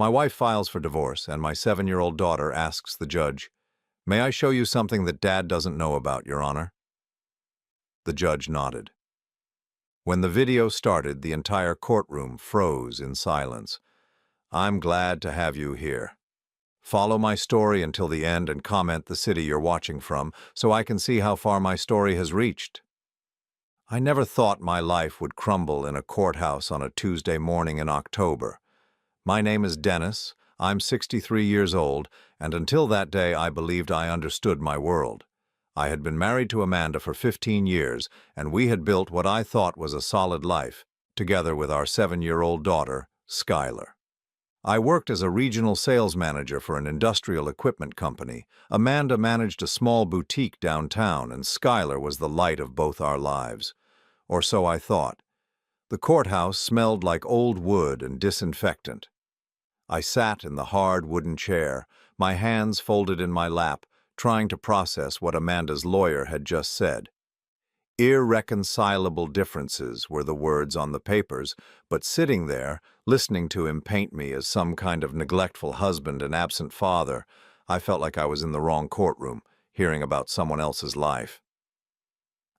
My wife files for divorce, and my 7-year-old daughter asks the judge, "May I show you something that Dad doesn't know about, Your Honor?" The judge nodded. When the video started, the entire courtroom froze in silence. "I'm glad to have you here. Follow my story until the end and comment the city you're watching from so I can see how far my story has reached." I never thought my life would crumble in a courthouse on a Tuesday morning in October. My name is Dennis, I'm 63 years old, and until that day I believed I understood my world. I had been married to Amanda for 15 years, and we had built what I thought was a solid life, together with our 7-year-old daughter, Skylar. I worked as a regional sales manager for an industrial equipment company. Amanda managed a small boutique downtown, and Skylar was the light of both our lives. Or so I thought. The courthouse smelled like old wood and disinfectant. I sat in the hard wooden chair, my hands folded in my lap, trying to process what Amanda's lawyer had just said. Irreconcilable differences were the words on the papers, but sitting there, listening to him paint me as some kind of neglectful husband and absent father, I felt like I was in the wrong courtroom, hearing about someone else's life.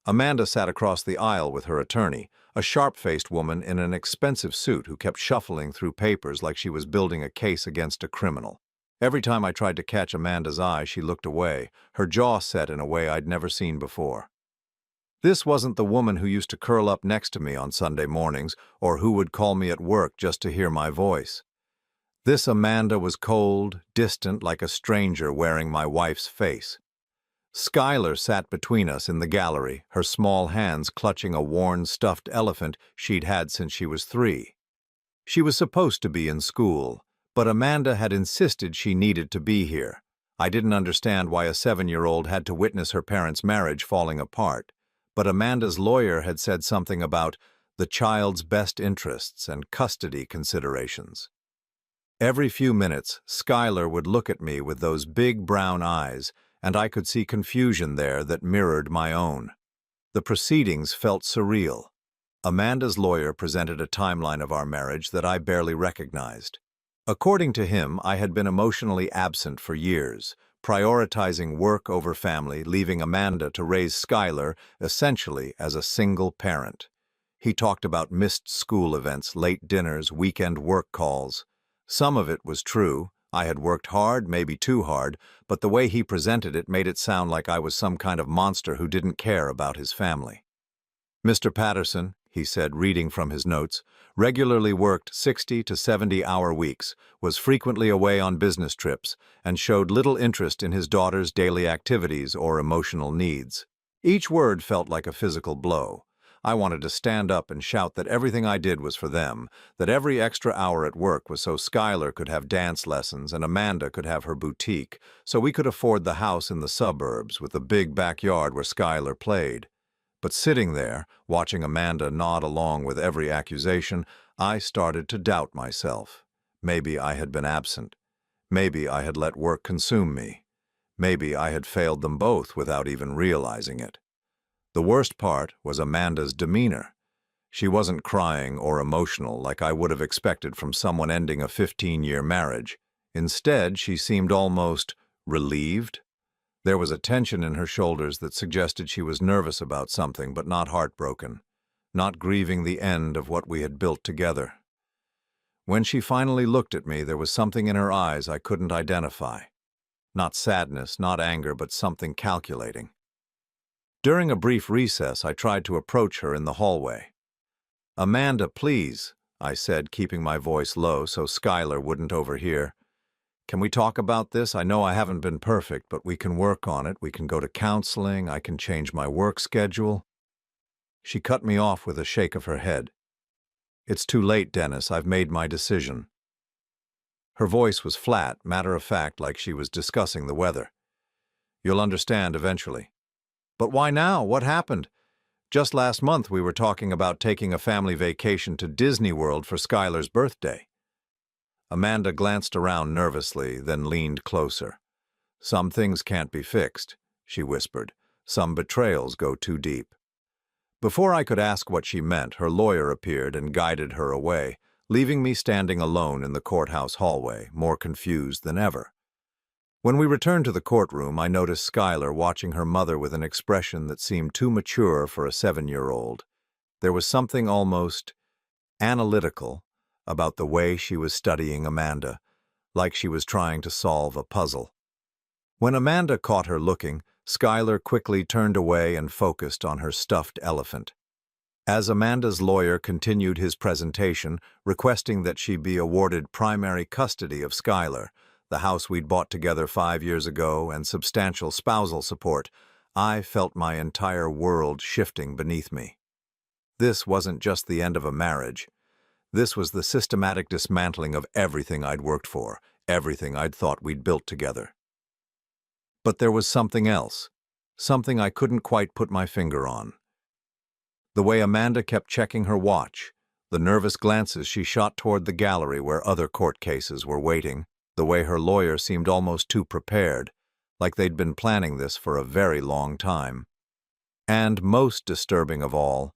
Amanda sat across the aisle with her attorney, a sharp-faced woman in an expensive suit who kept shuffling through papers like she was building a case against a criminal. Every time I tried to catch Amanda's eye, she looked away, her jaw set in a way I'd never seen before. This wasn't the woman who used to curl up next to me on Sunday mornings or who would call me at work just to hear my voice. This Amanda was cold, distant, like a stranger wearing my wife's face. Skylar sat between us in the gallery, her small hands clutching a worn stuffed elephant she'd had since she was 3. She was supposed to be in school, but Amanda had insisted she needed to be here. I didn't understand why a 7-year-old had to witness her parents' marriage falling apart, but Amanda's lawyer had said something about the child's best interests and custody considerations. Every few minutes, Skylar would look at me with those big brown eyes, and I could see confusion there that mirrored my own. The proceedings felt surreal. Amanda's lawyer presented a timeline of our marriage that I barely recognized. According to him, I had been emotionally absent for years, prioritizing work over family, leaving Amanda to raise Skylar essentially as a single parent. He talked about missed school events, late dinners, weekend work calls. Some of it was true. I had worked hard, maybe too hard, but the way he presented it made it sound like I was some kind of monster who didn't care about his family. "Mr. Patterson," he said, reading from his notes, regularly worked 60 to 70-hour weeks, was frequently away on business trips, and showed little interest in his daughter's daily activities or emotional needs. Each word felt like a physical blow. I wanted to stand up and shout that everything I did was for them, that every extra hour at work was so Skylar could have dance lessons and Amanda could have her boutique, so we could afford the house in the suburbs with the big backyard where Skylar played. But sitting there, watching Amanda nod along with every accusation, I started to doubt myself. Maybe I had been absent. Maybe I had let work consume me. Maybe I had failed them both without even realizing it. The worst part was Amanda's demeanor. She wasn't crying or emotional like I would have expected from someone ending a 15-year marriage. Instead, she seemed almost relieved. There was a tension in her shoulders that suggested she was nervous about something but not heartbroken, not grieving the end of what we had built together. When she finally looked at me, there was something in her eyes I couldn't identify. Not sadness, not anger, but something calculating. During a brief recess, I tried to approach her in the hallway. "Amanda, please," I said, keeping my voice low so Skylar wouldn't overhear. "Can we talk about this? I know I haven't been perfect, but we can work on it. We can go to counseling. I can change my work schedule." She cut me off with a shake of her head. "It's too late, Dennis. I've made my decision." Her voice was flat, matter-of-fact, like she was discussing the weather. "You'll understand eventually." "But why now? What happened? Just last month we were talking about taking a family vacation to Disney World for Skylar's birthday." Amanda glanced around nervously, then leaned closer. "Some things can't be fixed," she whispered. "Some betrayals go too deep." Before I could ask what she meant, her lawyer appeared and guided her away, leaving me standing alone in the courthouse hallway, more confused than ever. When we returned to the courtroom, I noticed Skylar watching her mother with an expression that seemed too mature for a 7-year-old. There was something almost analytical about the way she was studying Amanda, like she was trying to solve a puzzle. When Amanda caught her looking, Skylar quickly turned away and focused on her stuffed elephant. As Amanda's lawyer continued his presentation, requesting that she be awarded primary custody of Skylar, the house we'd bought together 5 years ago, and substantial spousal support, I felt my entire world shifting beneath me. This wasn't just the end of a marriage. This was the systematic dismantling of everything I'd worked for, everything I'd thought we'd built together. But there was something else, something I couldn't quite put my finger on. The way Amanda kept checking her watch, the nervous glances she shot toward the gallery where other court cases were waiting, the way her lawyer seemed almost too prepared, like they'd been planning this for a very long time. And most disturbing of all,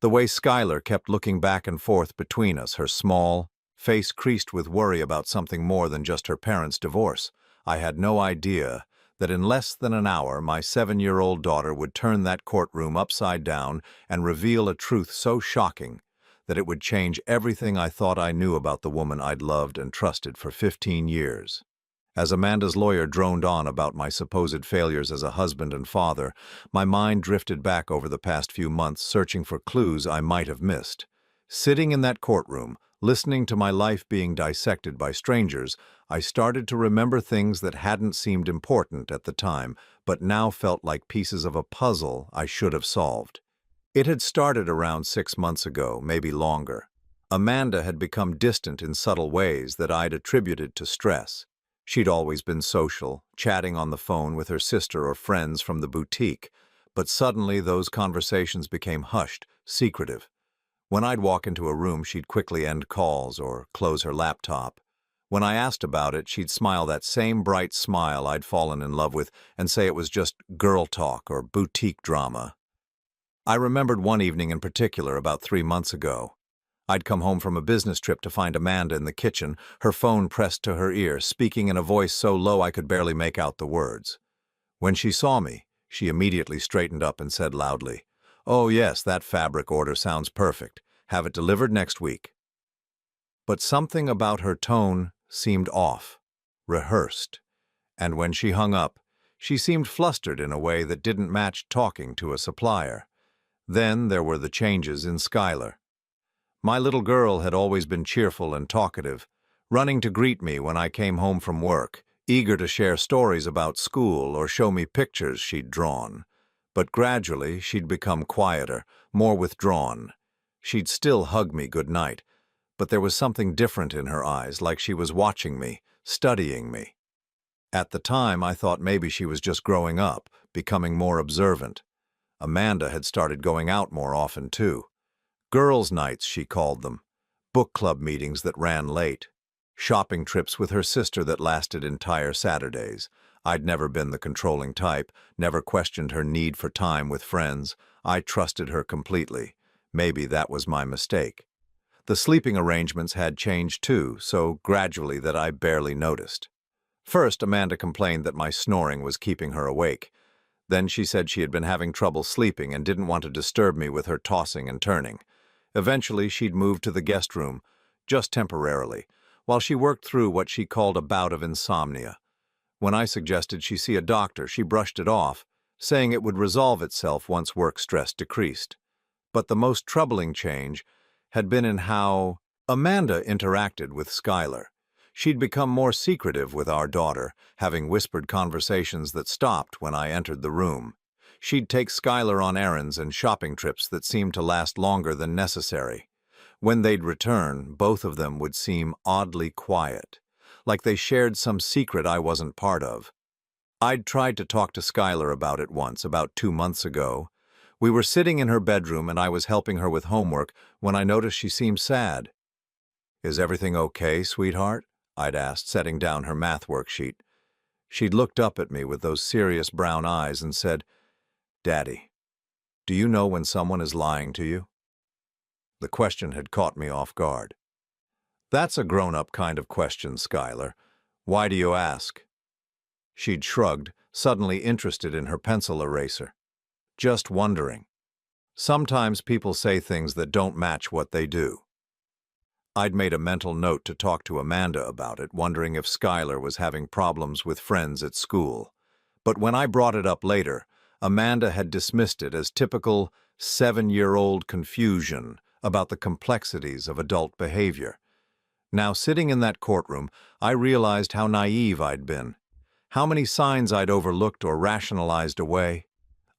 the way Skylar kept looking back and forth between us, her small face creased with worry about something more than just her parents' divorce. I had no idea that in less than an hour my 7-year-old daughter would turn that courtroom upside down and reveal a truth so shocking that it would change everything I thought I knew about the woman I'd loved and trusted for 15 years. As Amanda's lawyer droned on about my supposed failures as a husband and father, my mind drifted back over the past few months, searching for clues I might have missed. Sitting in that courtroom, listening to my life being dissected by strangers, I started to remember things that hadn't seemed important at the time, but now felt like pieces of a puzzle I should have solved. It had started around 6 months ago, maybe longer. Amanda had become distant in subtle ways that I'd attributed to stress. She'd always been social, chatting on the phone with her sister or friends from the boutique, but suddenly those conversations became hushed, secretive. When I'd walk into a room, she'd quickly end calls or close her laptop. When I asked about it, she'd smile that same bright smile I'd fallen in love with and say it was just girl talk or boutique drama. I remembered one evening in particular about 3 months ago. I'd come home from a business trip to find Amanda in the kitchen, her phone pressed to her ear, speaking in a voice so low I could barely make out the words. When she saw me, she immediately straightened up and said loudly, "Oh yes, that fabric order sounds perfect. Have it delivered next week." But something about her tone seemed off, rehearsed, and when she hung up, she seemed flustered in a way that didn't match talking to a supplier. Then there were the changes in Skylar. My little girl had always been cheerful and talkative, running to greet me when I came home from work, eager to share stories about school or show me pictures she'd drawn. But gradually she'd become quieter, more withdrawn. She'd still hug me goodnight, but there was something different in her eyes, like she was watching me, studying me. At the time, I thought maybe she was just growing up, becoming more observant. Amanda had started going out more often, too. Girls' nights, she called them, book club meetings that ran late, shopping trips with her sister that lasted entire Saturdays. I'd never been the controlling type, never questioned her need for time with friends. I trusted her completely. Maybe that was my mistake. The sleeping arrangements had changed too, so gradually that I barely noticed. First, Amanda complained that my snoring was keeping her awake. Then she said she had been having trouble sleeping and didn't want to disturb me with her tossing and turning. Eventually, she'd moved to the guest room, just temporarily, while she worked through what she called a bout of insomnia. When I suggested she see a doctor, she brushed it off, saying it would resolve itself once work stress decreased. But the most troubling change had been in how Amanda interacted with Skylar. She'd become more secretive with our daughter, having whispered conversations that stopped when I entered the room. She'd take Skylar on errands and shopping trips that seemed to last longer than necessary. When they'd return, both of them would seem oddly quiet, like they shared some secret I wasn't part of. I'd tried to talk to Skylar about it once, about 2 months ago. We were sitting in her bedroom and I was helping her with homework when I noticed she seemed sad. "Is everything okay, sweetheart?" I'd asked, setting down her math worksheet. She'd looked up at me with those serious brown eyes and said, "Daddy, do you know when someone is lying to you?" The question had caught me off guard. That's a grown-up kind of question, Schuyler. Why do you ask? She'd shrugged, suddenly interested in her pencil eraser. Just wondering. Sometimes people say things that don't match what they do. I'd made a mental note to talk to Amanda about it, wondering if Schuyler was having problems with friends at school. But when I brought it up later, Amanda had dismissed it as typical 7-year-old confusion about the complexities of adult behavior. Now, sitting in that courtroom, I realized how naive I'd been, how many signs I'd overlooked or rationalized away.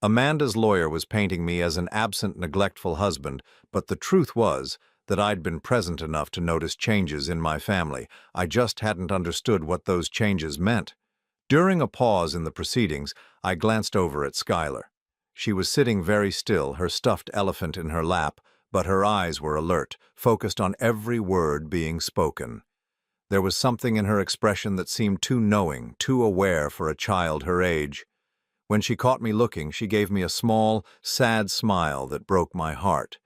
Amanda's lawyer was painting me as an absent, neglectful husband, but the truth was that I'd been present enough to notice changes in my family. I just hadn't understood what those changes meant. During a pause in the proceedings, I glanced over at Schuyler. She was sitting very still, her stuffed elephant in her lap, but her eyes were alert, focused on every word being spoken. There was something in her expression that seemed too knowing, too aware for a child her age. When she caught me looking, she gave me a small, sad smile that broke my heart.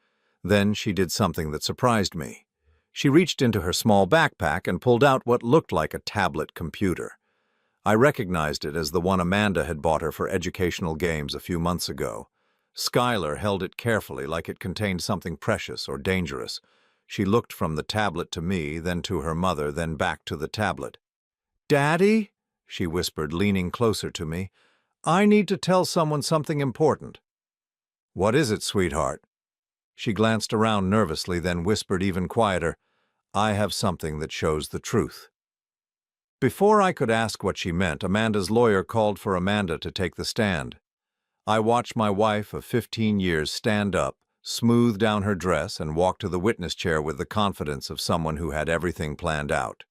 Then she did something that surprised me. She reached into her small backpack and pulled out what looked like a tablet computer. I recognized it as the one Amanda had bought her for educational games a few months ago. Schuyler held it carefully like it contained something precious or dangerous. She looked from the tablet to me, then to her mother, then back to the tablet. "Daddy," she whispered, leaning closer to me, "I need to tell someone something important." "What is it, sweetheart?" She glanced around nervously, then whispered even quieter, "I have something that shows the truth." Before I could ask what she meant, Amanda's lawyer called for Amanda to take the stand. I watched my wife of 15 years stand up, smooth down her dress, and walk to the witness chair with the confidence of someone who had everything planned out.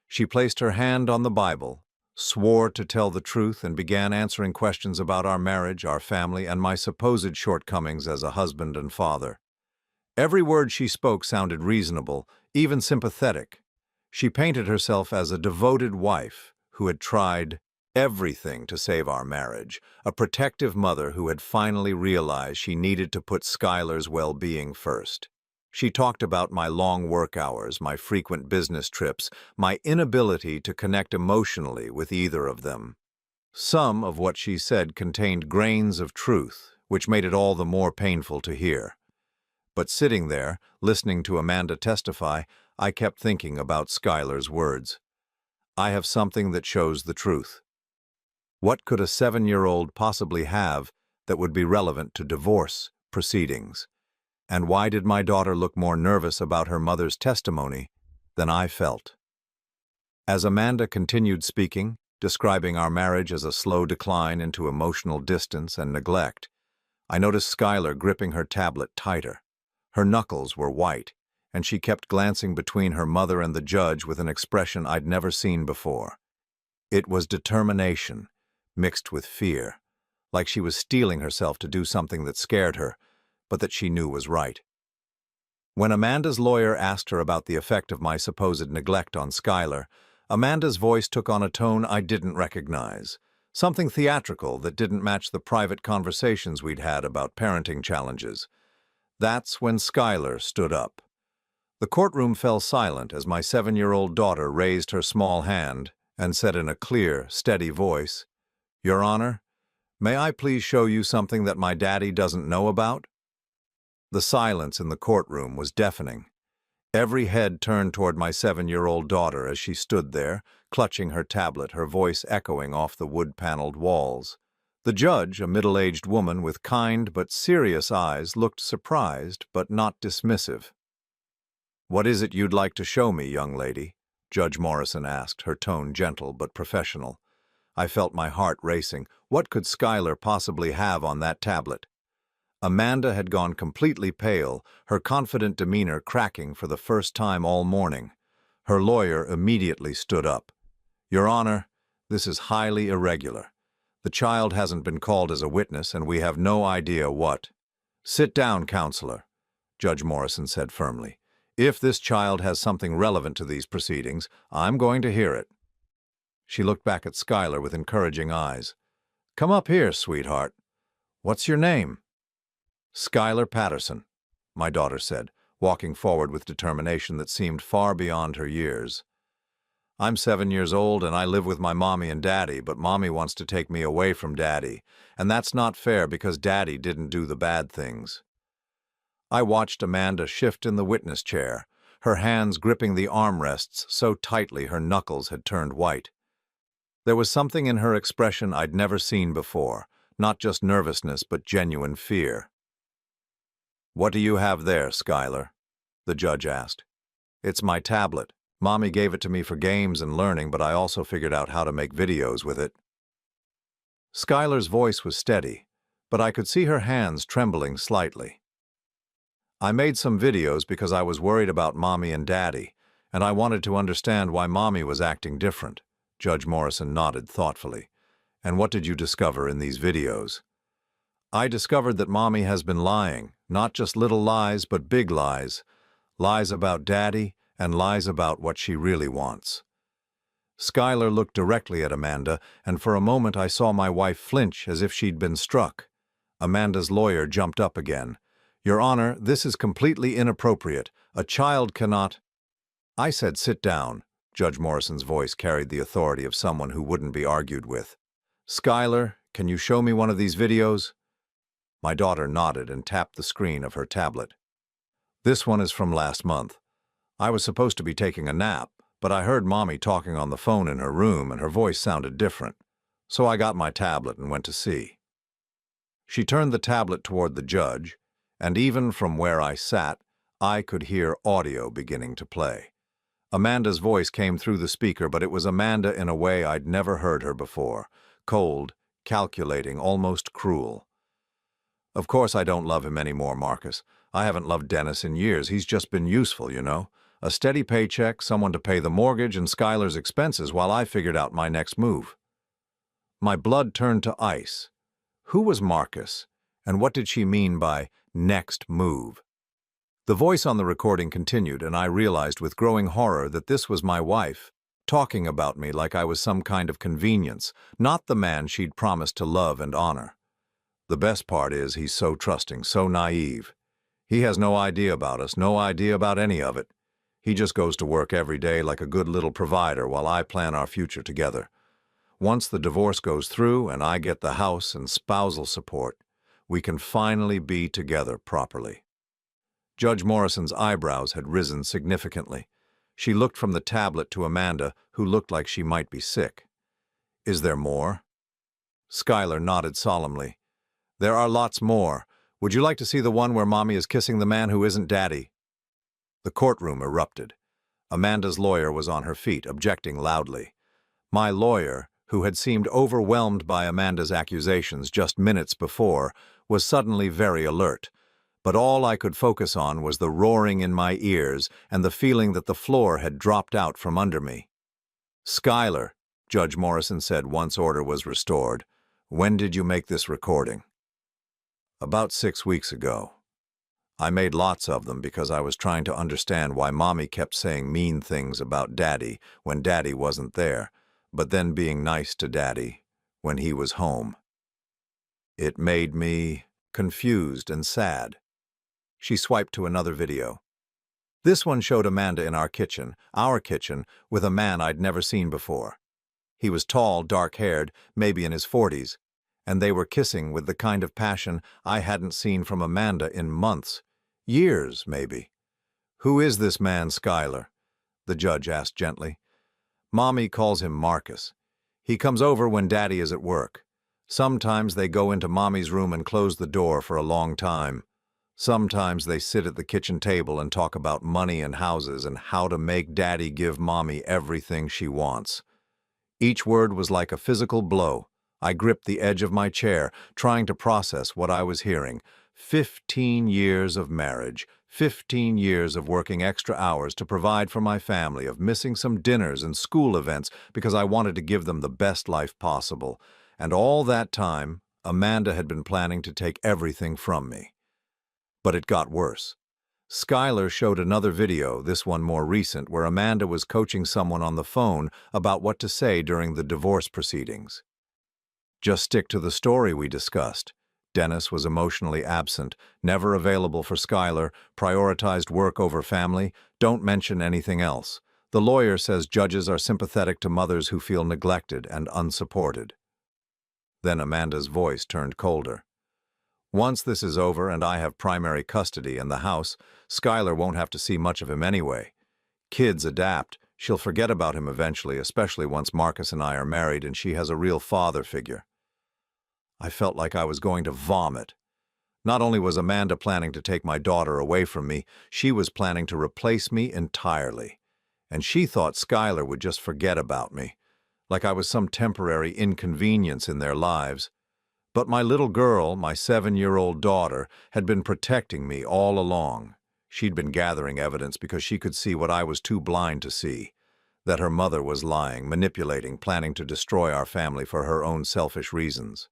She placed her hand on the Bible, swore to tell the truth, and began answering questions about our marriage, our family, and my supposed shortcomings as a husband and father. Every word she spoke sounded reasonable, even sympathetic. She painted herself as a devoted wife who had tried everything to save our marriage, a protective mother who had finally realized she needed to put Schuyler's well-being first. She talked about my long work hours, my frequent business trips, my inability to connect emotionally with either of them. Some of what she said contained grains of truth, which made it all the more painful to hear. But sitting there, listening to Amanda testify, I kept thinking about Schuyler's words. I have something that shows the truth. What could a 7-year-old possibly have that would be relevant to divorce proceedings? And why did my daughter look more nervous about her mother's testimony than I felt? As Amanda continued speaking, describing our marriage as a slow decline into emotional distance and neglect, I noticed Schuyler gripping her tablet tighter. Her knuckles were white, and she kept glancing between her mother and the judge with an expression I'd never seen before. It was determination, mixed with fear, like she was steeling herself to do something that scared her, but that she knew was right. When Amanda's lawyer asked her about the effect of my supposed neglect on Schuyler, Amanda's voice took on a tone I didn't recognize, something theatrical that didn't match the private conversations we'd had about parenting challenges. That's when Schuyler stood up. The courtroom fell silent as my 7-year-old daughter raised her small hand and said in a clear, steady voice, "Your Honor, may I please show you something that my daddy doesn't know about?" The silence in the courtroom was deafening. Every head turned toward my 7-year-old daughter as she stood there, clutching her tablet, her voice echoing off the wood-paneled walls. The judge, a middle-aged woman with kind but serious eyes, looked surprised but not dismissive. "What is it you'd like to show me, young lady?" Judge Morrison asked, her tone gentle but professional. I felt my heart racing. What could Schuyler possibly have on that tablet? Amanda had gone completely pale, her confident demeanor cracking for the first time all morning. Her lawyer immediately stood up. "Your Honor, this is highly irregular. The child hasn't been called as a witness, and we have no idea what." "Sit down, counselor," Judge Morrison said firmly. "If this child has something relevant to these proceedings, I'm going to hear it." She looked back at Schuyler with encouraging eyes. "Come up here, sweetheart. What's your name?" "Schuyler Patterson," my daughter said. walking forward with determination that seemed far beyond her years. I'm 7 years old and I live with my mommy and daddy, but mommy wants to take me away from daddy, and that's not fair because daddy didn't do the bad things. I watched Amanda shift in the witness chair, her hands gripping the armrests so tightly her knuckles had turned white. There was something in her expression I'd never seen before, not just nervousness but genuine fear. "What do you have there, Skylar?" the judge asked. "It's my tablet. Mommy gave it to me for games and learning, but I also figured out how to make videos with it." Skylar's voice was steady, but I could see her hands trembling slightly. "I made some videos because I was worried about Mommy and Daddy, and I wanted to understand why Mommy was acting different." Judge Morrison nodded thoughtfully. "And what did you discover in these videos?" "I discovered that Mommy has been lying, not just little lies, but big lies. Lies about Daddy, and lies about what she really wants." Skylar looked directly at Amanda, and for a moment I saw my wife flinch as if she'd been struck. Amanda's lawyer jumped up again. "Your Honor, this is completely inappropriate. A child cannot—" "I said sit down." Judge Morrison's voice carried the authority of someone who wouldn't be argued with. "Skylar, can you show me one of these videos?" My daughter nodded and tapped the screen of her tablet. "This one is from last month. I was supposed to be taking a nap, but I heard Mommy talking on the phone in her room and her voice sounded different. So I got my tablet and went to see." She turned the tablet toward the judge, and even from where I sat, I could hear audio beginning to play. Amanda's voice came through the speaker, but it was Amanda in a way I'd never heard her before. Cold, calculating, almost cruel. "Of course I don't love him anymore, Marcus. I haven't loved Dennis in years. He's just been useful, you know. A steady paycheck, someone to pay the mortgage and Skylar's expenses while I figured out my next move." My blood turned to ice. Who was Marcus, and what did she mean by next move? The voice on the recording continued, and I realized with growing horror that this was my wife, talking about me like I was some kind of convenience, not the man she'd promised to love and honor. "The best part is he's so trusting, so naive. He has no idea about us, no idea about any of it. He just goes to work every day like a good little provider while I plan our future together. Once the divorce goes through and I get the house and spousal support, we can finally be together properly." Judge Morrison's eyebrows had risen significantly. She looked from the tablet to Amanda, who looked like she might be sick. "Is there more?" Skylar nodded solemnly. "There are lots more. Would you like to see the one where Mommy is kissing the man who isn't Daddy?" The courtroom erupted. Amanda's lawyer was on her feet, objecting loudly. My lawyer, who had seemed overwhelmed by Amanda's accusations just minutes before, was suddenly very alert. But all I could focus on was the roaring in my ears and the feeling that the floor had dropped out from under me. "Skylar," Judge Morrison said once order was restored, "when did you make this recording?" "About 6 weeks ago. I made lots of them because I was trying to understand why Mommy kept saying mean things about Daddy when Daddy wasn't there, but then being nice to Daddy when he was home. It made me confused and sad." She swiped to another video. This one showed Amanda in our kitchen, with a man I'd never seen before. He was tall, dark-haired, maybe in his 40s, and they were kissing with the kind of passion I hadn't seen from Amanda in months, years, maybe. "Who is this man, Skylar?" the judge asked gently. "Mommy calls him Marcus. He comes over when Daddy is at work. Sometimes they go into Mommy's room and close the door for a long time. Sometimes they sit at the kitchen table and talk about money and houses and how to make Daddy give Mommy everything she wants." Each word was like a physical blow. I gripped the edge of my chair, trying to process what I was hearing. 15 years of marriage, 15 years of working extra hours to provide for my family, of missing some dinners and school events because I wanted to give them the best life possible. And all that time, Amanda had been planning to take everything from me. But it got worse. Skylar showed another video, this one more recent, where Amanda was coaching someone on the phone about what to say during the divorce proceedings. "Just stick to the story we discussed. Dennis was emotionally absent, never available for Skylar, prioritized work over family, don't mention anything else. The lawyer says judges are sympathetic to mothers who feel neglected and unsupported. Then Amanda's voice turned colder. Once this is over and I have primary custody in the house, Skylar won't have to see much of him anyway. Kids adapt. She'll forget about him eventually, especially once Marcus and I are married and she has a real father figure. I felt like I was going to vomit. Not only was Amanda planning to take my daughter away from me, she was planning to replace me entirely. And she thought Skylar would just forget about me, like I was some temporary inconvenience in their lives. But my little girl, my 7-year-old daughter, had been protecting me all along. She'd been gathering evidence because she could see what I was too blind to see, that her mother was lying, manipulating, planning to destroy our family for her own selfish reasons.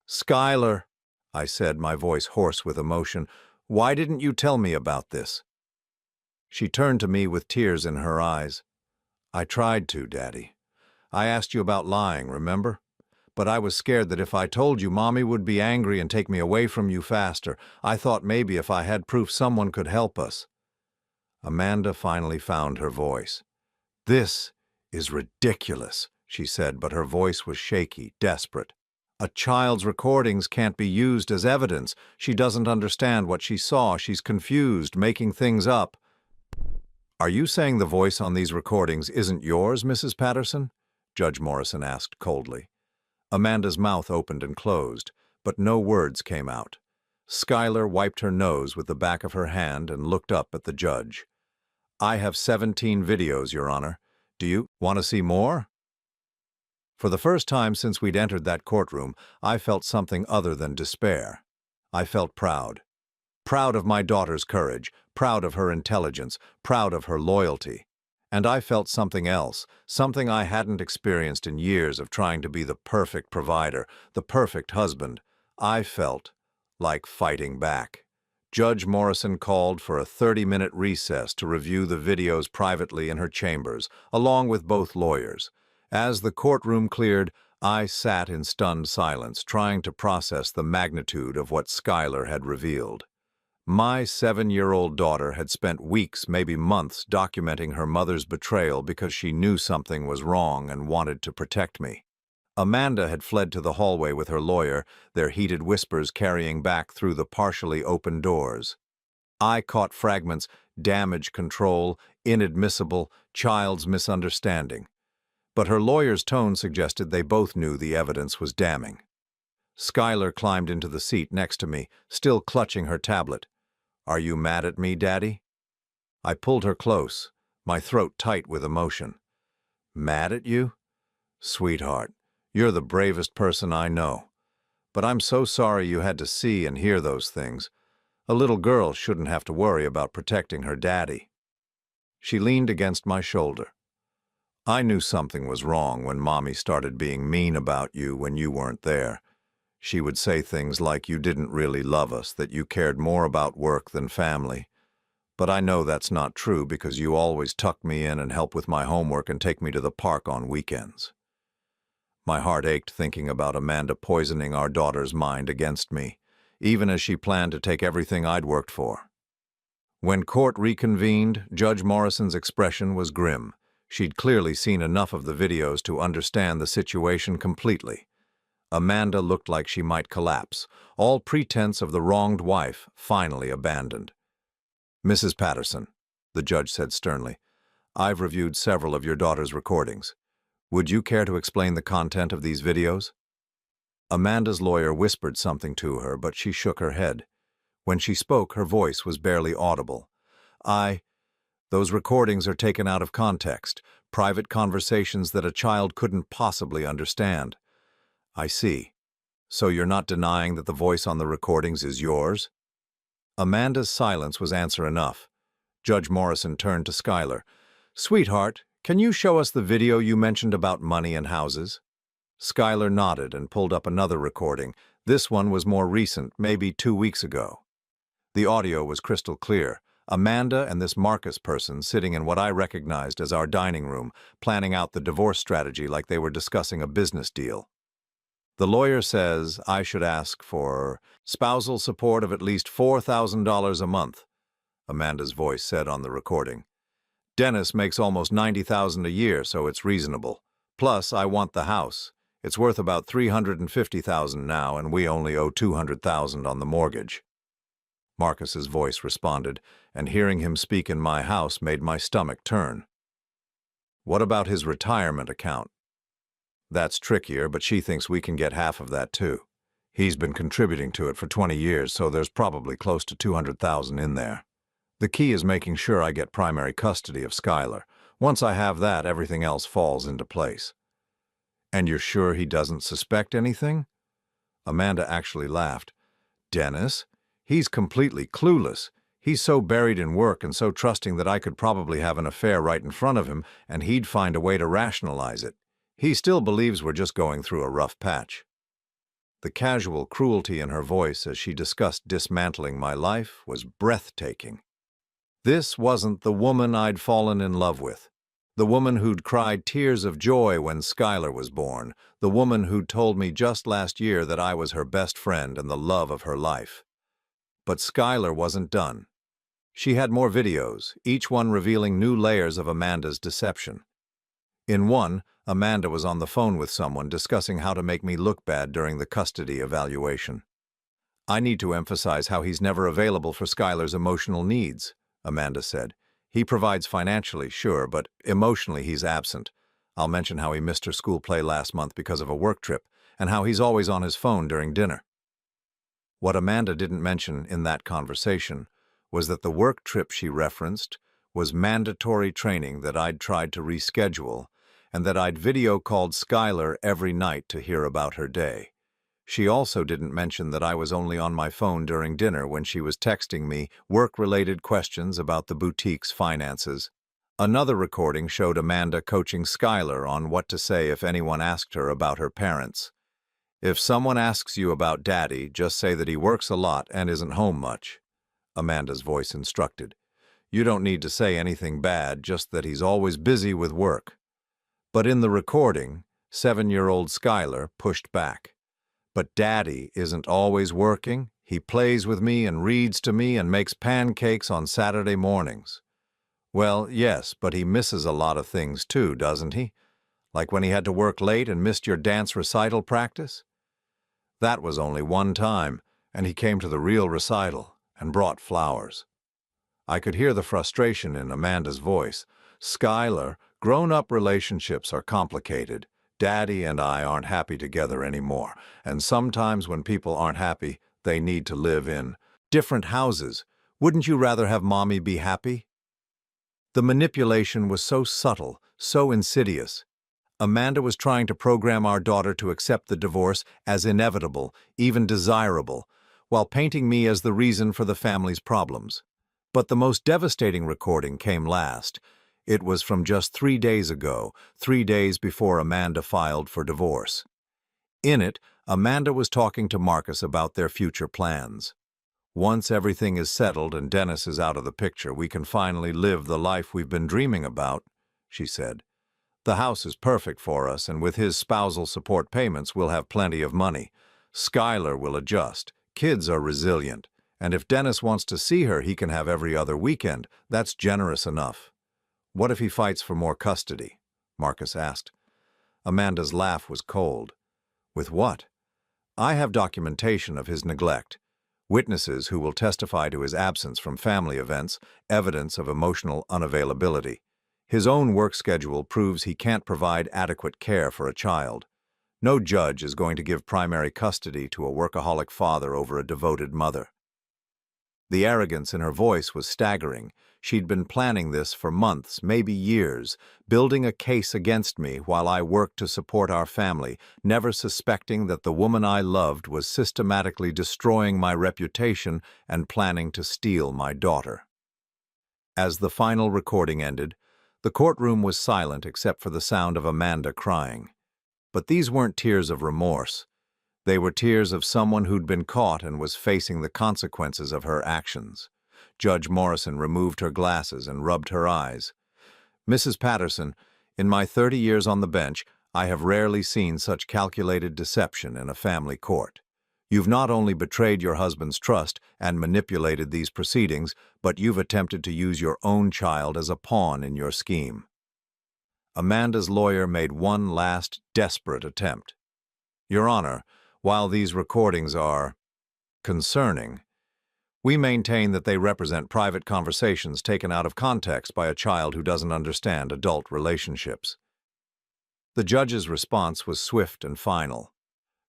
"Skylar," I said, my voice hoarse with emotion, "why didn't you tell me about this?" She turned to me with tears in her eyes. "I tried to, Daddy. I asked you about lying, remember? But I was scared that if I told you, Mommy would be angry and take me away from you faster. I thought maybe if I had proof someone could help us." Amanda finally found her voice. "This is ridiculous," she said, but her voice was shaky, desperate. "A child's recordings can't be used as evidence. She doesn't understand what she saw. She's confused, making things up." "Are you saying the voice on these recordings isn't yours, Mrs. Patterson?" Judge Morrison asked coldly. Amanda's mouth opened and closed, but no words came out. Skylar wiped her nose with the back of her hand and looked up at the judge. "I have 17 videos, Your Honor. Do you want to see more?" For the first time since we'd entered that courtroom, I felt something other than despair. I felt proud. Proud of my daughter's courage, proud of her intelligence, proud of her loyalty. And I felt something else, something I hadn't experienced in years of trying to be the perfect provider, the perfect husband. I felt like fighting back. Judge Morrison called for a 30-minute recess to review the videos privately in her chambers, along with both lawyers. As the courtroom cleared, I sat in stunned silence, trying to process the magnitude of what Skylar had revealed. My 7-year-old daughter had spent weeks, maybe months, documenting her mother's betrayal because she knew something was wrong and wanted to protect me. Amanda had fled to the hallway with her lawyer, their heated whispers carrying back through the partially open doors. I caught fragments: damage control, inadmissible, child's misunderstanding. But her lawyer's tone suggested they both knew the evidence was damning. Skylar climbed into the seat next to me, still clutching her tablet. "Are you mad at me, Daddy?" I pulled her close, my throat tight with emotion. "Mad at you? Sweetheart, you're the bravest person I know. But I'm so sorry you had to see and hear those things. A little girl shouldn't have to worry about protecting her daddy." She leaned against my shoulder. "I knew something was wrong when Mommy started being mean about you when you weren't there. She would say things like you didn't really love us, that you cared more about work than family. But I know that's not true because you always tuck me in and help with my homework and take me to the park on weekends." My heart ached thinking about Amanda poisoning our daughter's mind against me, even as she planned to take everything I'd worked for. When court reconvened, Judge Morrison's expression was grim. She'd clearly seen enough of the videos to understand the situation completely. Amanda looked like she might collapse, all pretense of the wronged wife finally abandoned. "Mrs. Patterson," the judge said sternly, "I've reviewed several of your daughter's recordings. Would you care to explain the content of these videos?" Amanda's lawyer whispered something to her, but she shook her head. When she spoke, her voice was barely audible. Those recordings are taken out of context, private conversations that a child couldn't possibly understand." "I see. So you're not denying that the voice on the recordings is yours?" Amanda's silence was answer enough. Judge Morrison turned to Skylar. "Sweetheart, can you show us the video you mentioned about money and houses?" Skylar nodded and pulled up another recording. This one was more recent, maybe 2 weeks ago. The audio was crystal clear. Amanda and this Marcus person sitting in what I recognized as our dining room, planning out the divorce strategy like they were discussing a business deal. The lawyer says I should ask for spousal support of at least $4,000 a month, Amanda's voice said on the recording. Dennis makes almost $90,000 a year, so it's reasonable. Plus, I want the house. It's worth about $350,000 now, and we only owe $200,000 on the mortgage. Marcus's voice responded, and hearing him speak in my house made my stomach turn. What about his retirement account? That's trickier, but she thinks we can get half of that too. He's been contributing to it for 20 years, so there's probably close to $200,000 in there. The key is making sure I get primary custody of Skylar. Once I have that, everything else falls into place. And you're sure he doesn't suspect anything? Amanda actually laughed. Dennis? He's completely clueless. He's so buried in work and so trusting that I could probably have an affair right in front of him, and he'd find a way to rationalize it. He still believes we're just going through a rough patch. The casual cruelty in her voice as she discussed dismantling my life was breathtaking. This wasn't the woman I'd fallen in love with. The woman who'd cried tears of joy when Skylar was born. The woman who'd told me just last year that I was her best friend and the love of her life. But Skylar wasn't done. She had more videos, each one revealing new layers of Amanda's deception. In one, Amanda was on the phone with someone discussing how to make me look bad during the custody evaluation. I need to emphasize how he's never available for Skylar's emotional needs, Amanda said. He provides financially, sure, but emotionally he's absent. I'll mention how he missed her school play last month because of a work trip, and how he's always on his phone during dinner. What Amanda didn't mention in that conversation was that the work trip she referenced was mandatory training that I'd tried to reschedule, and that I'd video called Skylar every night to hear about her day. She also didn't mention that I was only on my phone during dinner when she was texting me work-related questions about the boutique's finances. Another recording showed Amanda coaching Skylar on what to say if anyone asked her about her parents. If someone asks you about Daddy, just say that he works a lot and isn't home much, Amanda's voice instructed. You don't need to say anything bad, just that he's always busy with work. But in the recording, 7-year-old Skylar pushed back. But Daddy isn't always working. He plays with me and reads to me and makes pancakes on Saturday mornings. Well, yes, but he misses a lot of things too, doesn't he? Like when he had to work late and missed your dance recital practice? That was only one time, and he came to the real recital and brought flowers. I could hear the frustration in Amanda's voice. Skylar, grown-up relationships are complicated. Daddy and I aren't happy together anymore, and sometimes when people aren't happy, they need to live in different houses. Wouldn't you rather have Mommy be happy? The manipulation was so subtle, so insidious. Amanda was trying to program our daughter to accept the divorce as inevitable, even desirable, while painting me as the reason for the family's problems. But the most devastating recording came last. It was from just 3 days ago, 3 days before Amanda filed for divorce. In it, Amanda was talking to Marcus about their future plans. Once everything is settled and Dennis is out of the picture, we can finally live the life we've been dreaming about, she said. The house is perfect for us, and with his spousal support payments, we'll have plenty of money. Skylar will adjust. Kids are resilient. And if Dennis wants to see her, he can have every other weekend. That's generous enough. What if he fights for more custody? Marcus asked. Amanda's laugh was cold. With what? I have documentation of his neglect. Witnesses who will testify to his absence from family events, evidence of emotional unavailability. His own work schedule proves he can't provide adequate care for a child. No judge is going to give primary custody to a workaholic father over a devoted mother. The arrogance in her voice was staggering. She'd been planning this for months, maybe years, building a case against me while I worked to support our family, never suspecting that the woman I loved was systematically destroying my reputation and planning to steal my daughter. As the final recording ended, the courtroom was silent except for the sound of Amanda crying. But these weren't tears of remorse. They were tears of someone who'd been caught and was facing the consequences of her actions. Judge Morrison removed her glasses and rubbed her eyes. Mrs. Patterson, in my 30 years on the bench, I have rarely seen such calculated deception in a family court. You've not only betrayed your husband's trust and manipulated these proceedings, but you've attempted to use your own child as a pawn in your scheme. Amanda's lawyer made one last desperate attempt. Your Honor, while these recordings are concerning, we maintain that they represent private conversations taken out of context by a child who doesn't understand adult relationships. The judge's response was swift and final.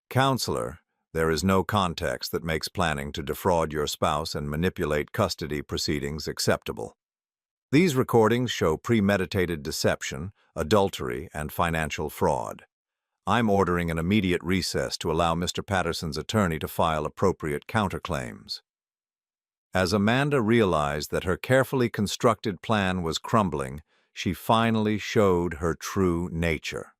Counselor, there is no context that makes planning to defraud your spouse and manipulate custody proceedings acceptable. These recordings show premeditated deception, adultery, and financial fraud. I'm ordering an immediate recess to allow Mr. Patterson's attorney to file appropriate counterclaims. As Amanda realized that her carefully constructed plan was crumbling, she finally showed her true nature.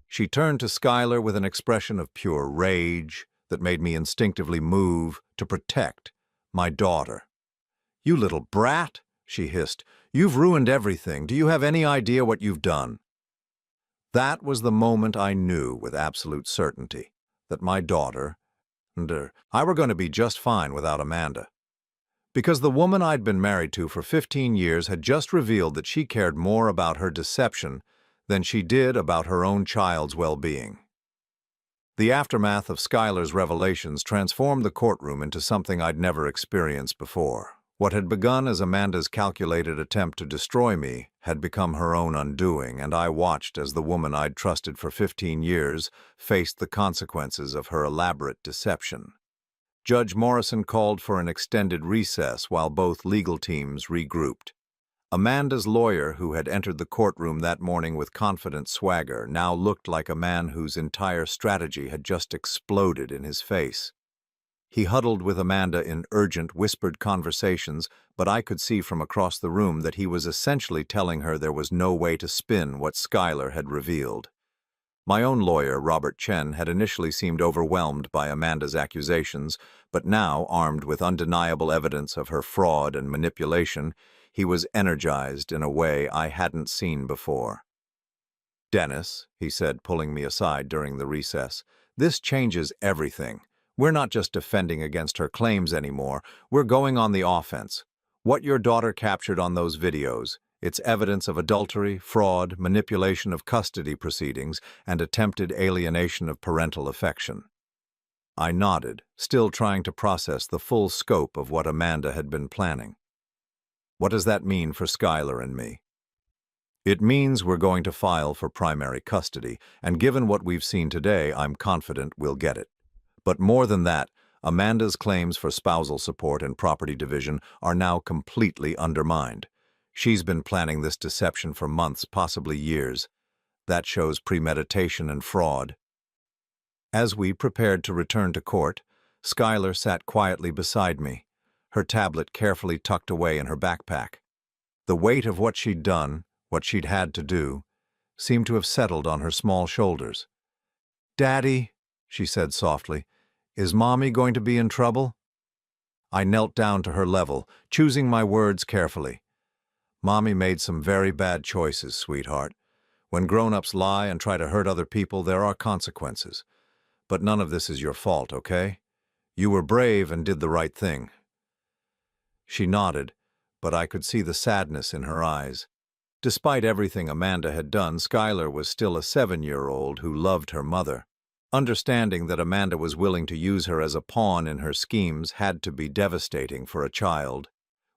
She turned to Schuyler with an expression of pure rage that made me instinctively move to protect my daughter. "You little brat," she hissed. "You've ruined everything. Do you have any idea what you've done?" That was the moment I knew with absolute certainty that my daughter and I were going to be just fine without Amanda. Because the woman I'd been married to for 15 years had just revealed that she cared more about her deception than she did about her own child's well-being. The aftermath of Schuyler's revelations transformed the courtroom into something I'd never experienced before. What had begun as Amanda's calculated attempt to destroy me had become her own undoing, and I watched as the woman I'd trusted for 15 years faced the consequences of her elaborate deception. Judge Morrison called for an extended recess while both legal teams regrouped. Amanda's lawyer, who had entered the courtroom that morning with confident swagger, now looked like a man whose entire strategy had just exploded in his face. He huddled with Amanda in urgent, whispered conversations, but I could see from across the room that he was essentially telling her there was no way to spin what Schuyler had revealed. My own lawyer, Robert Chen, had initially seemed overwhelmed by Amanda's accusations, but now, armed with undeniable evidence of her fraud and manipulation, he was energized in a way I hadn't seen before. "Dennis," he said, pulling me aside during the recess, "this changes everything. We're not just defending against her claims anymore, we're going on the offense. What your daughter captured on those videos, it's evidence of adultery, fraud, manipulation of custody proceedings, and attempted alienation of parental affection." I nodded, still trying to process the full scope of what Amanda had been planning. "What does that mean for Schuyler and me?" "It means we're going to file for primary custody, and given what we've seen today, I'm confident we'll get it. But more than that, Amanda's claims for spousal support and property division are now completely undermined. She's been planning this deception for months, possibly years. That shows premeditation and fraud." As we prepared to return to court, Schuyler sat quietly beside me, her tablet carefully tucked away in her backpack. The weight of what she'd done, what she'd had to do, seemed to have settled on her small shoulders. "Daddy," she said softly, "is Mommy going to be in trouble?" I knelt down to her level, choosing my words carefully. "Mommy made some very bad choices, sweetheart. When grown-ups lie and try to hurt other people, there are consequences. But none of this is your fault, okay? You were brave and did the right thing." She nodded, but I could see the sadness in her eyes. Despite everything Amanda had done, Schuyler was still a 7-year-old who loved her mother. Understanding that Amanda was willing to use her as a pawn in her schemes had to be devastating for a child.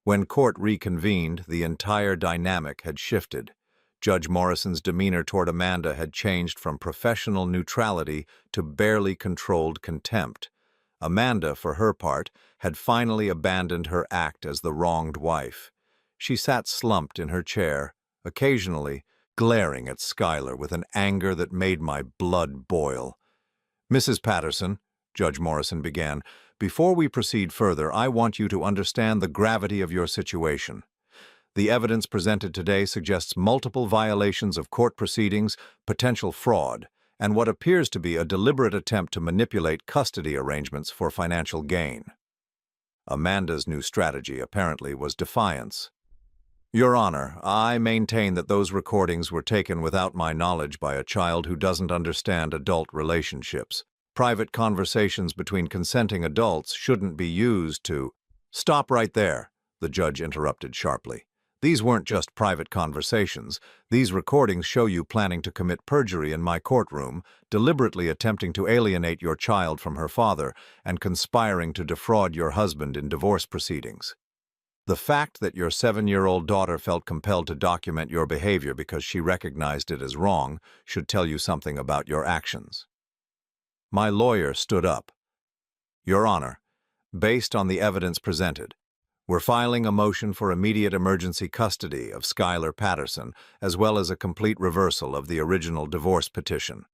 When court reconvened, the entire dynamic had shifted. Judge Morrison's demeanor toward Amanda had changed from professional neutrality to barely controlled contempt. Amanda, for her part, had finally abandoned her act as the wronged wife. She sat slumped in her chair, occasionally glaring at Schuyler with an anger that made my blood boil. "Mrs. Patterson," Judge Morrison began, "before we proceed further, I want you to understand the gravity of your situation. The evidence presented today suggests multiple violations of court proceedings, potential fraud, and what appears to be a deliberate attempt to manipulate custody arrangements for financial gain." Amanda's new strategy, apparently, was defiance. Your Honor, I maintain that those recordings were taken without my knowledge by a child who doesn't understand adult relationships. Private conversations between consenting adults shouldn't be used to— Stop right there, the judge interrupted sharply. These weren't just private conversations. These recordings show you planning to commit perjury in my courtroom, deliberately attempting to alienate your child from her father, and conspiring to defraud your husband in divorce proceedings. The fact that your 7-year-old daughter felt compelled to document your behavior because she recognized it as wrong should tell you something about your actions. My lawyer stood up. Your Honor, based on the evidence presented, we're filing a motion for immediate emergency custody of Skylar Patterson, as well as a complete reversal of the original divorce petition.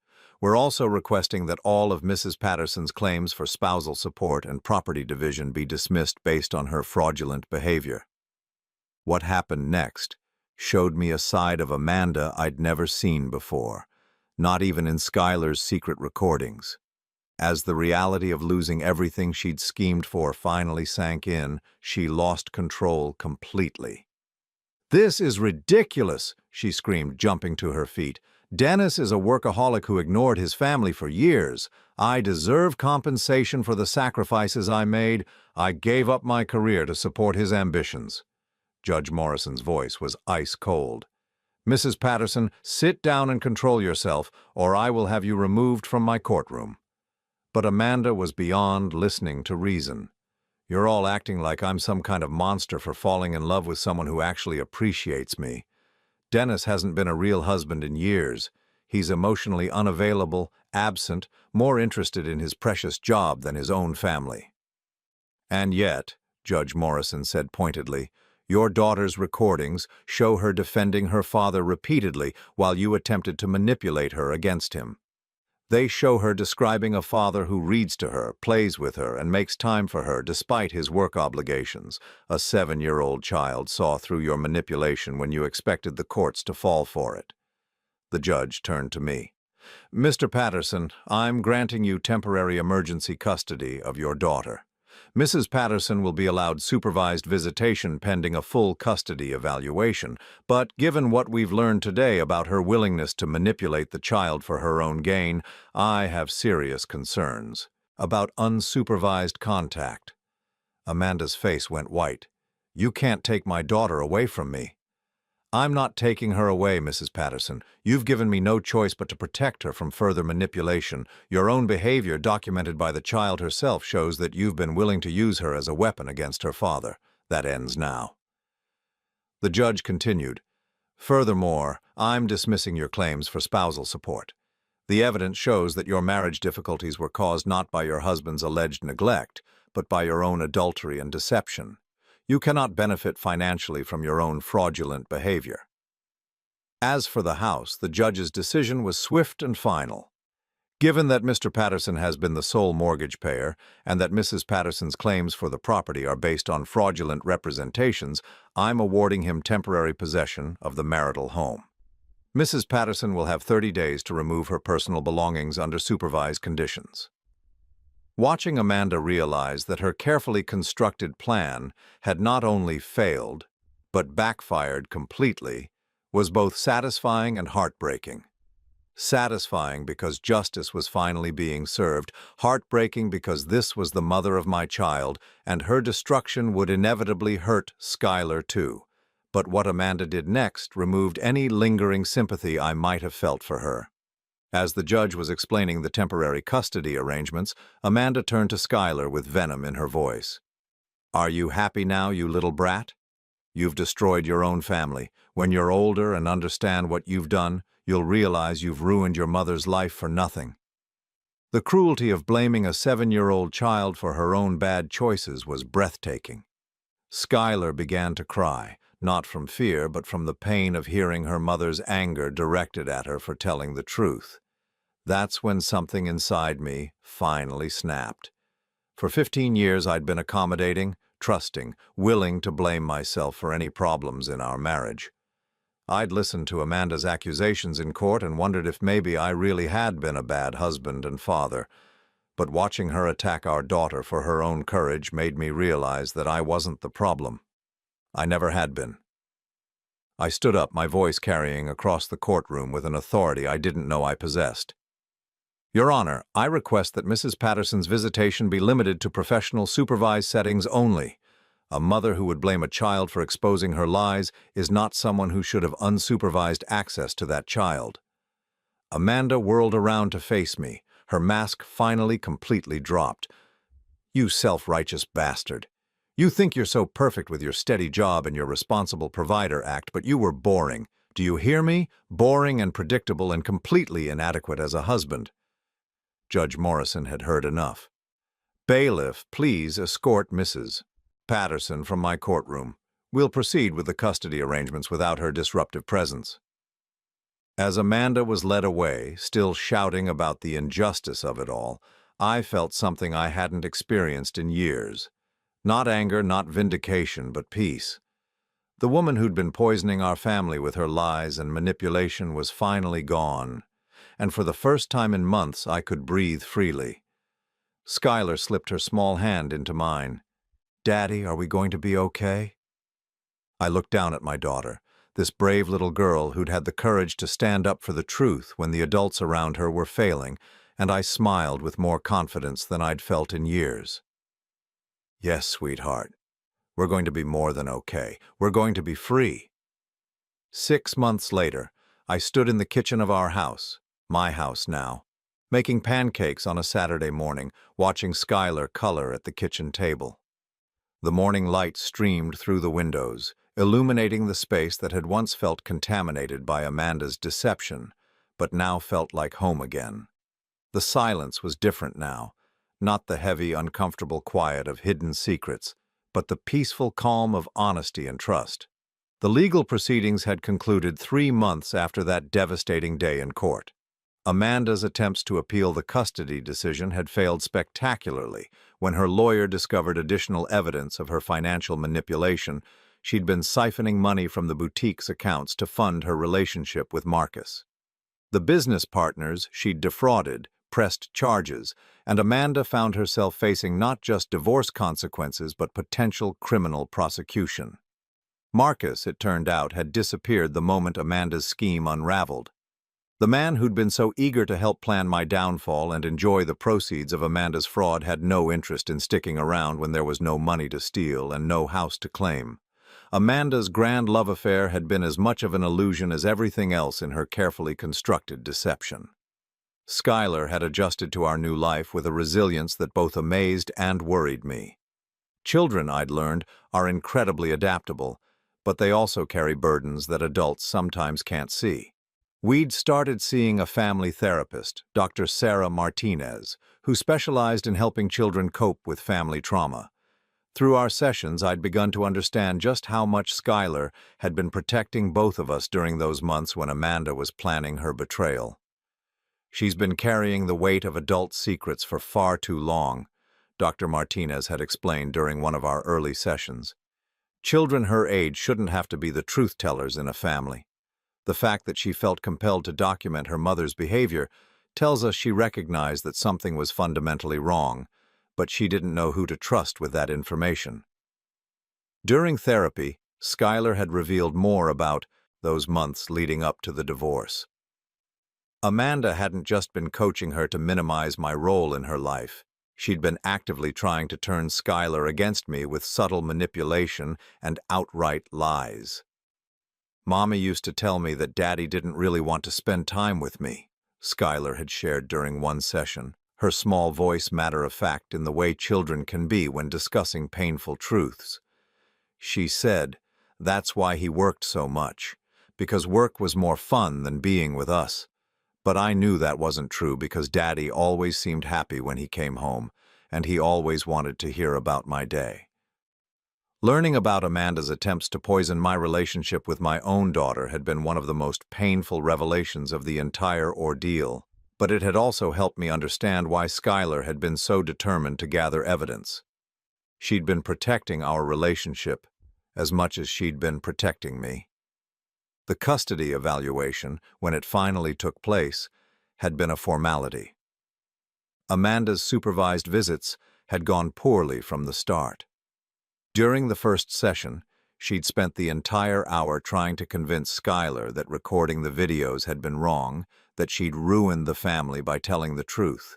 We're also requesting that all of Mrs. Patterson's claims for spousal support and property division be dismissed based on her fraudulent behavior. What happened next showed me a side of Amanda I'd never seen before, not even in Skylar's secret recordings. As the reality of losing everything she'd schemed for finally sank in, she lost control completely. "This is ridiculous," she screamed, jumping to her feet. "Dennis is a workaholic who ignored his family for years. I deserve compensation for the sacrifices I made. I gave up my career to support his ambitions." Judge Morrison's voice was ice cold. "Mrs. Patterson, sit down and control yourself, or I will have you removed from my courtroom." But Amanda was beyond listening to reason. "You're all acting like I'm some kind of monster for falling in love with someone who actually appreciates me. Dennis hasn't been a real husband in years. He's emotionally unavailable, absent, more interested in his precious job than his own family." "And yet," Judge Morrison said pointedly, "your daughter's recordings show her defending her father repeatedly while you attempted to manipulate her against him. They show her describing a father who reads to her, plays with her, and makes time for her despite his work obligations. A 7-year-old child saw through your manipulation when you expected the courts to fall for it." The judge turned to me. "Mr. Patterson, I'm granting you temporary emergency custody of your daughter. Mrs. Patterson will be allowed supervised visitation pending a full custody evaluation, but given what we've learned today about her willingness to manipulate the child for her own gain, I have serious concerns about unsupervised contact." Amanda's face went white. "You can't take my daughter away from me." "I'm not taking her away, Mrs. Patterson. You've given me no choice but to protect her from further manipulation. Your own behavior, documented by the child herself, shows that you've been willing to use her as a weapon against her father. That ends now." The judge continued, "Furthermore, I'm dismissing your claims for spousal support. The evidence shows that your marriage difficulties were caused not by your husband's alleged neglect, but by your own adultery and deception. You cannot benefit financially from your own fraudulent behavior." As for the house, the judge's decision was swift and final. Given that Mr. Patterson has been the sole mortgage payer and that Mrs. Patterson's claims for the property are based on fraudulent representations, I'm awarding him temporary possession of the marital home. Mrs. Patterson will have 30 days to remove her personal belongings under supervised conditions. Watching Amanda realize that her carefully constructed plan had not only failed, but backfired completely, was both satisfying and heartbreaking. Satisfying because justice was finally being served, heartbreaking because this was the mother of my child, and her destruction would inevitably hurt Skylar too. But what Amanda did next removed any lingering sympathy I might have felt for her. As the judge was explaining the temporary custody arrangements, Amanda turned to Skylar with venom in her voice. "Are you happy now, you little brat? You've destroyed your own family. When you're older and understand what you've done, you'll realize you've ruined your mother's life for nothing." The cruelty of blaming a 7-year-old child for her own bad choices was breathtaking. Skylar began to cry, not from fear, but from the pain of hearing her mother's anger directed at her for telling the truth. That's when something inside me finally snapped. For 15 years I'd been accommodating, trusting, willing to blame myself for any problems in our marriage. I'd listened to Amanda's accusations in court and wondered if maybe I really had been a bad husband and father. But watching her attack our daughter for her own courage made me realize that I wasn't the problem. I never had been. I stood up, my voice carrying across the courtroom with an authority I didn't know I possessed. Your Honor, I request that Mrs. Patterson's visitation be limited to professional supervised settings only. A mother who would blame a child for exposing her lies is not someone who should have unsupervised access to that child. Amanda whirled around to face me, her mask finally completely dropped. You self-righteous bastard. You think you're so perfect with your steady job and your responsible provider act, but you were boring. Do you hear me? Boring and predictable and completely inadequate as a husband. Judge Morrison had heard enough. Bailiff, please escort Mrs. Patterson from my courtroom. We'll proceed with the custody arrangements without her disruptive presence. As Amanda was led away, still shouting about the injustice of it all, I felt something I hadn't experienced in years. Not anger, not vindication, but peace. The woman who'd been poisoning our family with her lies and manipulation was finally gone, and for the first time in months I could breathe freely. Skylar slipped her small hand into mine. Daddy, are we going to be okay? I looked down at my daughter, this brave little girl who'd had the courage to stand up for the truth when the adults around her were failing, and I smiled with more confidence than I'd felt in years. Yes, sweetheart. We're going to be more than okay. We're going to be free. 6 months later, I stood in the kitchen of our house, my house now, making pancakes on a Saturday morning, watching Skylar color at the kitchen table. The morning light streamed through the windows, illuminating the space that had once felt contaminated by Amanda's deception, but now felt like home again. The silence was different now, not the heavy, uncomfortable quiet of hidden secrets, but the peaceful calm of honesty and trust. The legal proceedings had concluded 3 months after that devastating day in court. Amanda's attempts to appeal the custody decision had failed spectacularly when her lawyer discovered additional evidence of her financial manipulation. She'd been siphoning money from the boutique's accounts to fund her relationship with Marcus. The business partners she'd defrauded pressed charges, and Amanda found herself facing not just divorce consequences but potential criminal prosecution. Marcus, it turned out, had disappeared the moment Amanda's scheme unraveled. The man who'd been so eager to help plan my downfall and enjoy the proceeds of Amanda's fraud had no interest in sticking around when there was no money to steal and no house to claim. Amanda's grand love affair had been as much of an illusion as everything else in her carefully constructed deception. Skylar had adjusted to our new life with a resilience that both amazed and worried me. Children, I'd learned, are incredibly adaptable, but they also carry burdens that adults sometimes can't see. We'd started seeing a family therapist, Dr. Sarah Martinez, who specialized in helping children cope with family trauma. Through our sessions, I'd begun to understand just how much Skylar had been protecting both of us during those months when Amanda was planning her betrayal. She's been carrying the weight of adult secrets for far too long, Dr. Martinez had explained during one of our early sessions. Children her age shouldn't have to be the truth-tellers in a family. The fact that she felt compelled to document her mother's behavior tells us she recognized that something was fundamentally wrong, but she didn't know who to trust with that information. During therapy, Skylar had revealed more about those months leading up to the divorce. Amanda hadn't just been coaching her to minimize my role in her life. She'd been actively trying to turn Skylar against me with subtle manipulation and outright lies. Mommy used to tell me that Daddy didn't really want to spend time with me, Skylar had shared during one session, her small voice matter-of-fact in the way children can be when discussing painful truths. She said, that's why he worked so much, because work was more fun than being with us. But I knew that wasn't true because Daddy always seemed happy when he came home, and he always wanted to hear about my day. Learning about Amanda's attempts to poison my relationship with my own daughter had been one of the most painful revelations of the entire ordeal, but it had also helped me understand why Skylar had been so determined to gather evidence. She'd been protecting our relationship as much as she'd been protecting me. The custody evaluation, when it finally took place, had been a formality. Amanda's supervised visits had gone poorly from the start. During the first session, She'd spent the entire hour trying to convince Skylar that recording the videos had been wrong, that she'd ruined the family by telling the truth.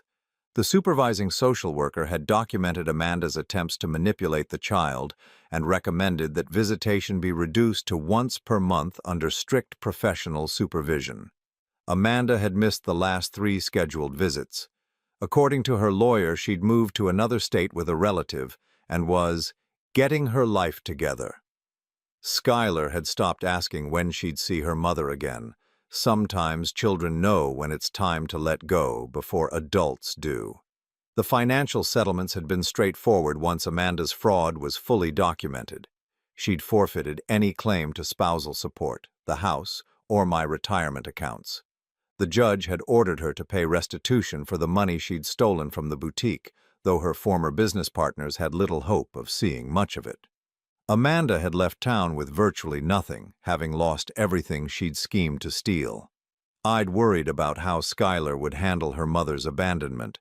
The supervising social worker had documented Amanda's attempts to manipulate the child and recommended that visitation be reduced to once per month under strict professional supervision. Amanda had missed the last 3 scheduled visits. According to her lawyer, she'd moved to another state with a relative and was getting her life together. Skylar had stopped asking when she'd see her mother again. Sometimes children know when it's time to let go before adults do. The financial settlements had been straightforward once Amanda's fraud was fully documented. She'd forfeited any claim to spousal support, the house, or my retirement accounts. The judge had ordered her to pay restitution for the money she'd stolen from the boutique, though her former business partners had little hope of seeing much of it. Amanda had left town with virtually nothing, having lost everything she'd schemed to steal. I'd worried about how Skylar would handle her mother's abandonment,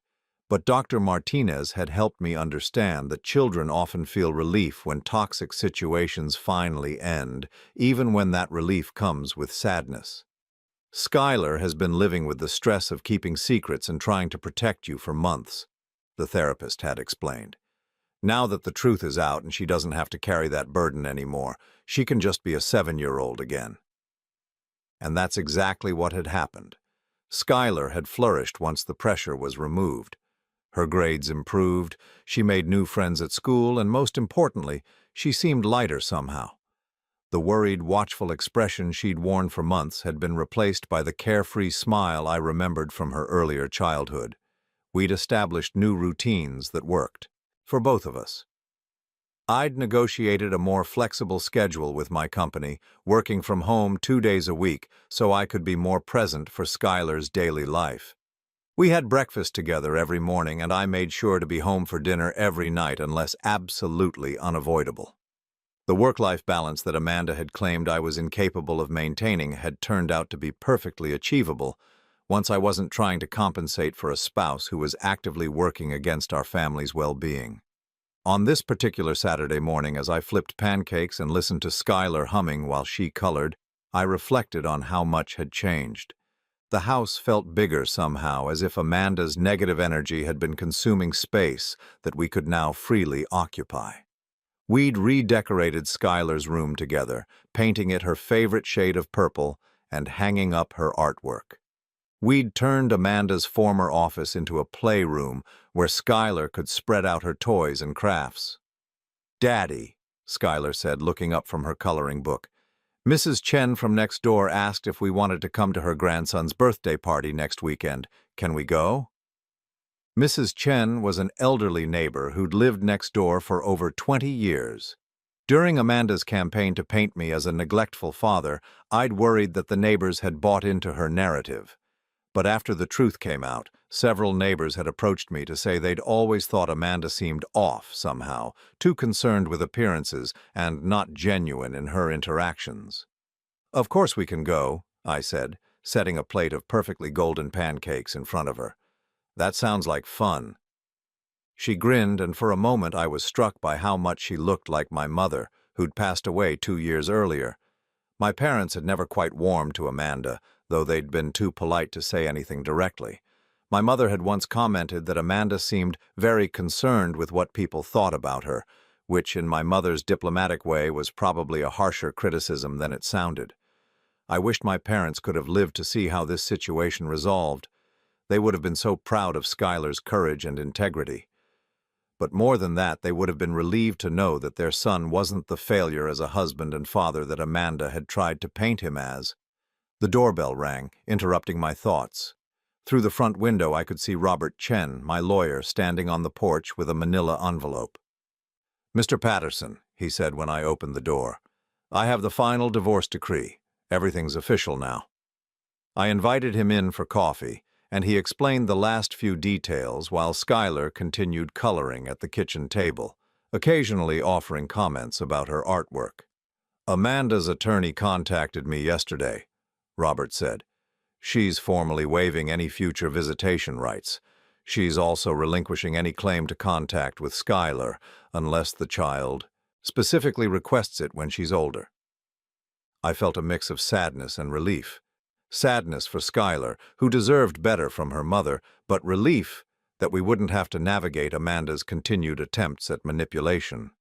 but Dr. Martinez had helped me understand that children often feel relief when toxic situations finally end, even when that relief comes with sadness. Skylar has been living with the stress of keeping secrets and trying to protect you for months, the therapist had explained. Now that the truth is out and she doesn't have to carry that burden anymore, she can just be a 7-year-old again. And that's exactly what had happened. Skylar had flourished once the pressure was removed. Her grades improved, she made new friends at school, and most importantly, she seemed lighter somehow. The worried, watchful expression she'd worn for months had been replaced by the carefree smile I remembered from her earlier childhood. We'd established new routines that worked. For both of us. I'd negotiated a more flexible schedule with my company, working from home 2 days a week so I could be more present for Skylar's daily life. We had breakfast together every morning, and I made sure to be home for dinner every night unless absolutely unavoidable. The work-life balance that Amanda had claimed I was incapable of maintaining had turned out to be perfectly achievable, once I wasn't trying to compensate for a spouse who was actively working against our family's well-being. On this particular Saturday morning, as I flipped pancakes and listened to Skylar humming while she colored, I reflected on how much had changed. The house felt bigger somehow, as if Amanda's negative energy had been consuming space that we could now freely occupy. We'd redecorated Skylar's room together, painting it her favorite shade of purple and hanging up her artwork. We'd turned Amanda's former office into a playroom where Skylar could spread out her toys and crafts. "Daddy," Skylar said, looking up from her coloring book, "Mrs. Chen from next door asked if we wanted to come to her grandson's birthday party next weekend. Can we go?" Mrs. Chen was an elderly neighbor who'd lived next door for over 20 years. During Amanda's campaign to paint me as a neglectful father, I'd worried that the neighbors had bought into her narrative. But after the truth came out, several neighbors had approached me to say they'd always thought Amanda seemed off somehow, too concerned with appearances and not genuine in her interactions. "Of course we can go," I said, setting a plate of perfectly golden pancakes in front of her. "That sounds like fun." She grinned, and for a moment I was struck by how much she looked like my mother, who'd passed away 2 years earlier. My parents had never quite warmed to Amanda, though they'd been too polite to say anything directly. My mother had once commented that Amanda seemed very concerned with what people thought about her, which in my mother's diplomatic way was probably a harsher criticism than it sounded. I wished my parents could have lived to see how this situation resolved. They would have been so proud of Skylar's courage and integrity. But more than that, they would have been relieved to know that their son wasn't the failure as a husband and father that Amanda had tried to paint him as. The doorbell rang, interrupting my thoughts. Through the front window, I could see Robert Chen, my lawyer, standing on the porch with a manila envelope. "Mr. Patterson," he said when I opened the door, "I have the final divorce decree. Everything's official now." I invited him in for coffee, and he explained the last few details while Skylar continued coloring at the kitchen table, occasionally offering comments about her artwork. "Amanda's attorney contacted me yesterday," Robert said. "She's formally waiving any future visitation rights. She's also relinquishing any claim to contact with Skylar, unless the child..." specifically requests it when she's older. I felt a mix of sadness and relief. Sadness for Skylar, who deserved better from her mother, but relief that we wouldn't have to navigate Amanda's continued attempts at manipulation.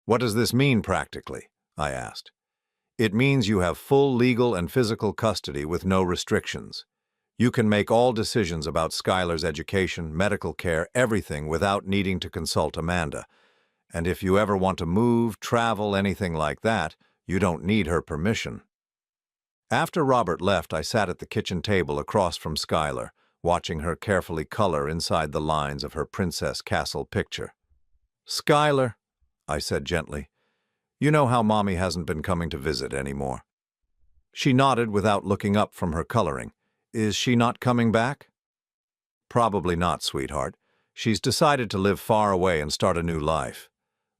"What does this mean practically?" I asked. "It means you have full legal and physical custody with no restrictions. You can make all decisions about Skylar's education, medical care, everything without needing to consult Amanda. And if you ever want to move, travel, anything like that, you don't need her permission." After Robert left, I sat at the kitchen table across from Skylar, watching her carefully color inside the lines of her Princess Castle picture. "Skylar," I said gently, "you know how Mommy hasn't been coming to visit anymore." She nodded without looking up from her coloring. "Is she not coming back?" "Probably not, sweetheart. She's decided to live far away and start a new life.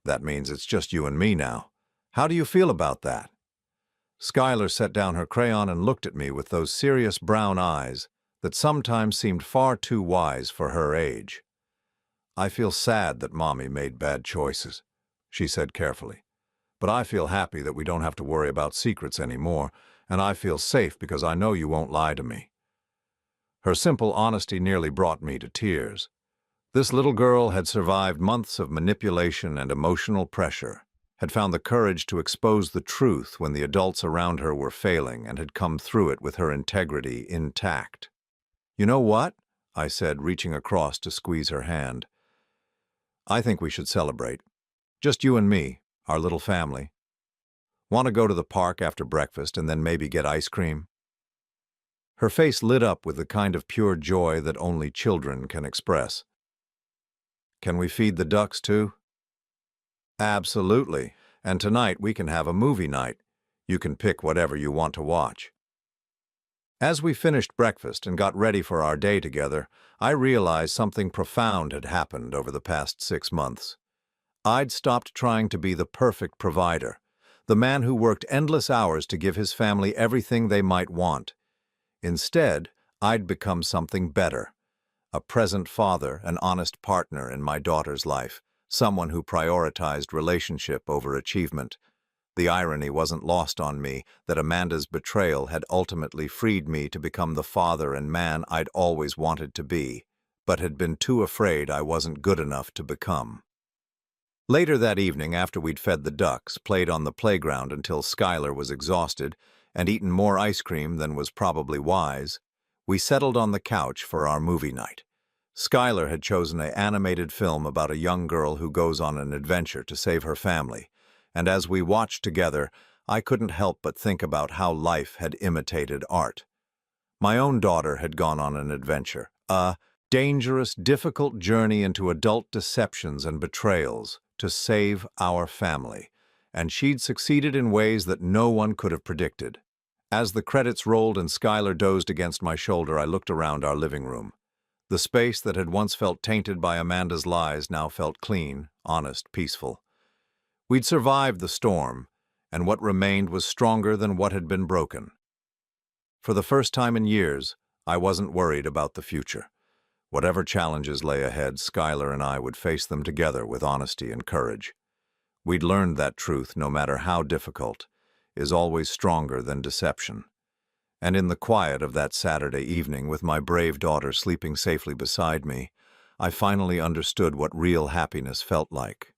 That means it's just you and me now. How do you feel about that?" Skylar set down her crayon and looked at me with those serious brown eyes that sometimes seemed far too wise for her age. "I feel sad that Mommy made bad choices," she said carefully. "But I feel happy that we don't have to worry about secrets anymore, and I feel safe because I know you won't lie to me." Her simple honesty nearly brought me to tears. This little girl had survived months of manipulation and emotional pressure, had found the courage to expose the truth when the adults around her were failing, and had come through it with her integrity intact. "You know what?" I said, reaching across to squeeze her hand. "I think we should celebrate. Just you and me, our little family. Want to go to the park after breakfast and then maybe get ice cream?" Her face lit up with the kind of pure joy that only children can express. "Can we feed the ducks too?" "Absolutely. And tonight we can have a movie night. You can pick whatever you want to watch." As we finished breakfast and got ready for our day together, I realized something profound had happened over the past 6 months. I'd stopped trying to be the perfect provider, the man who worked endless hours to give his family everything they might want. Instead, I'd become something better, a present father, an honest partner in my daughter's life, someone who prioritized relationship over achievement. The irony wasn't lost on me that Amanda's betrayal had ultimately freed me to become the father and man I'd always wanted to be, but had been too afraid I wasn't good enough to become. Later that evening, after we'd fed the ducks, played on the playground until Skylar was exhausted, and eaten more ice cream than was probably wise, we settled on the couch for our movie night. Skylar had chosen an animated film about a young girl who goes on an adventure to save her family, and as we watched together, I couldn't help but think about how life had imitated art. My own daughter had gone on an adventure, a dangerous, difficult journey into adult deceptions and betrayals to save our family, and she'd succeeded in ways that no one could have predicted. As the credits rolled and Skylar dozed against my shoulder, I looked around our living room. The space that had once felt tainted by Amanda's lies now felt clean, honest, peaceful. We'd survived the storm, and what remained was stronger than what had been broken. For the first time in years, I wasn't worried about the future. Whatever challenges lay ahead, Skylar and I would face them together with honesty and courage. We'd learned that truth, no matter how difficult, is always stronger than deception. And in the quiet of that Saturday evening, with my brave daughter sleeping safely beside me, I finally understood what real happiness felt like.